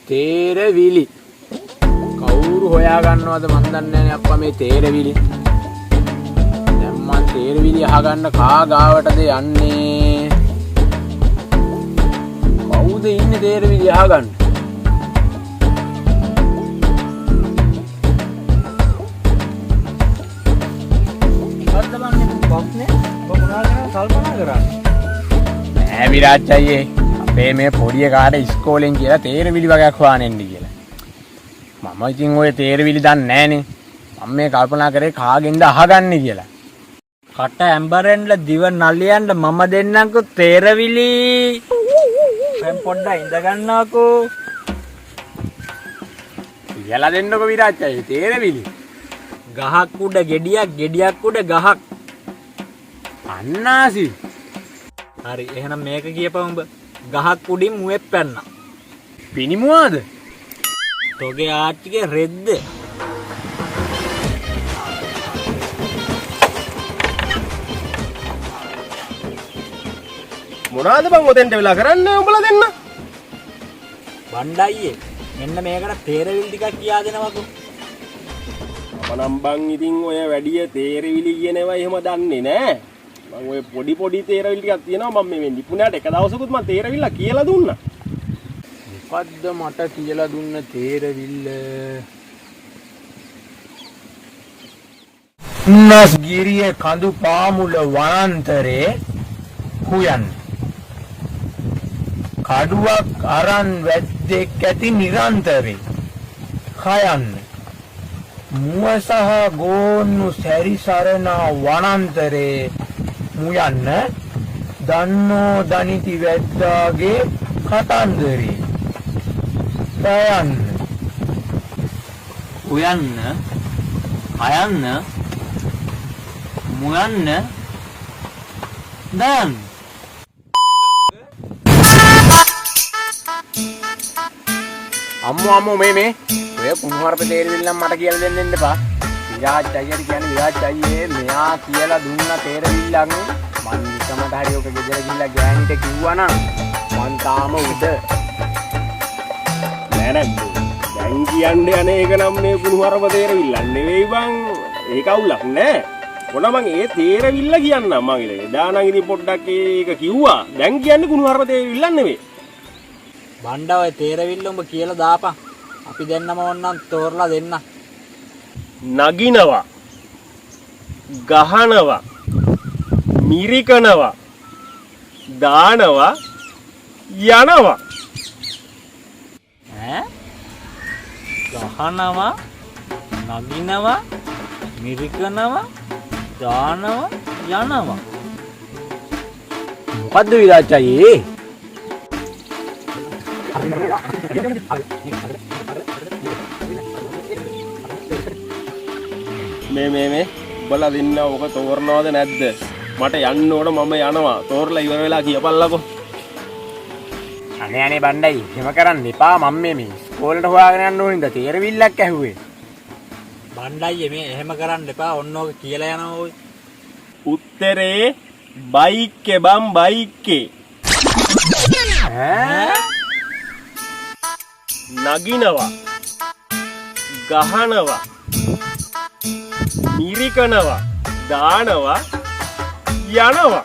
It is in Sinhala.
තේරවිලි කවුරු හොයා ගන්නවද මන් දන්නේ නැහැ අප්පා මේ තේරවිලි. දැන් මන් තේරවිලි අහගන්න කා ගාවටද යන්නේ? කවුද ඉන්නේ තේරවිලි අහගන්න? නෑ විරාජ් අයියේ අපේ මේ පොඩි එකාට ඉස්කෝලෙන් කියලා තේරවිලි වගේක් හොයාගෙන එන්න කියලා. මම ඉතින් ඔය තේරවිලි දන්නේ නෑනේ. මම මේ කල්පනා කරේ කාගෙන්ද අහගන්නේ කියලා. කට ඇම්බරෙන්ල දිව නලියන්න මම දෙන්නම්කෝ තේරවිලි. දැන් පොඩ්ඩක් ඉඳ ගන්නකෝ. කියලා දෙන්නකෝ විරාජ් අයියේ තේරවිලි. ගහක් උඩ ගෙඩියක් ගෙඩියක් උඩ ගහක්. අන්නාසි. හරි එහෙනම් මේක කියපන් උඹ. ගහක් උඩින් මුවෙක් පැන්නා. පිනිමුවාද? තෝගේ ආච්චිගේ රෙද්ද. මොනවාද බං ඔතෙන්ට වෙලා කරන්නේ උඹලා දෙන්න? බණ්ඩයියේ මෙන්න මේකට තේරවිලි ටිකක් කියා දෙනවකෝ. මනම් බං ඉතින් ඔය වැඩිය තේරවිලි කියනවා එහෙම දන්නේ නෑ. මම ඔය පොඩි තේරවිලි ටිකක් තියෙනවා මම මේ නිපුණාට එක දවසකුත් මම තේරවිල්ල කියලා දුන්නා. මොකද්ද මට කියලා දුන්න තේරවිල්ල? නස්ගිරියේ කඳු පාමුල වනාන්තරේ හුයන් කඩුවක් අරන් වැද්දෙක් ඇති නිරන්තරේ කයන්න මුව සහ ගෝන්නු සැරිසරන වනාන්තරේ මුයන්න දන්නෝ දනිති වැද්දාගේ කතන්දරේ දයන්න උයන්න කයන්න මුයන්න දයන්න. අම්මෝ මේ ඔය කුණුහරුප තේරවිල්ල නම් මට කියලා දෙන්න එපා. විරාජ් අයියට කියන්නේ විරාජ් අයියේ මෙයා කියලා දුන්න තේරවිල්ලක් මං නිකමට හරි ඔක ගෙදර ගිහිල්ලා ගෑනිට කිව්වනම් මං තාම උඩ නෑ දැන් කියන්නේ අනේ ඒක නම් මේ කුණුහරුප තේරවිල්ල නෙවෙයි බං. ඒක අවුලක් නෑ. මොන මං ඒ තේරවිල්ල කියන්නම් මං එදා නම් ඉතින් පොඩ්ඩක් ඒක කිව්වා. දැන් කියන්නේ කුණුහරුප තේරවිල්ල නෙවෙයි. බණ්ඩා ඔය තේරවිල්ල උඹ කියලා දාපන්. අපි දෙන්නම ඕන්නම් තෝරලා දෙන්න. නගිනවා ගහනවා මිරිකනවා දානවා යනවා. ඈ ගහනවා නගිනවා මිරිකනවා දානවා යනවා. මොකද්ද විරාජ් අයියේ? මේ උඹලා දෙන්න ඔක තෝරනවද නැද්ද? මට යන්න ඕන මම යනවා. තෝරලා ඉවර වෙලා කියපල්ලකෝ. අනේ බණ්ඩයි එහෙම කරන්න එපා. මම මේ ඉස්කෝලේට හොයාගෙන යන්න ඕනින්ද තේරවිල්ලක් ඇහුවේ. බණ්ඩයි මේ එහෙම කරන්න එපා. ඔන්න ඔක කියලා යනවා ඔය. උත්තරේ බයික්කේ බම් බයික්කේ. ඈ නගිනවා ගහනවා මිරිකනවා දානවා යනවා.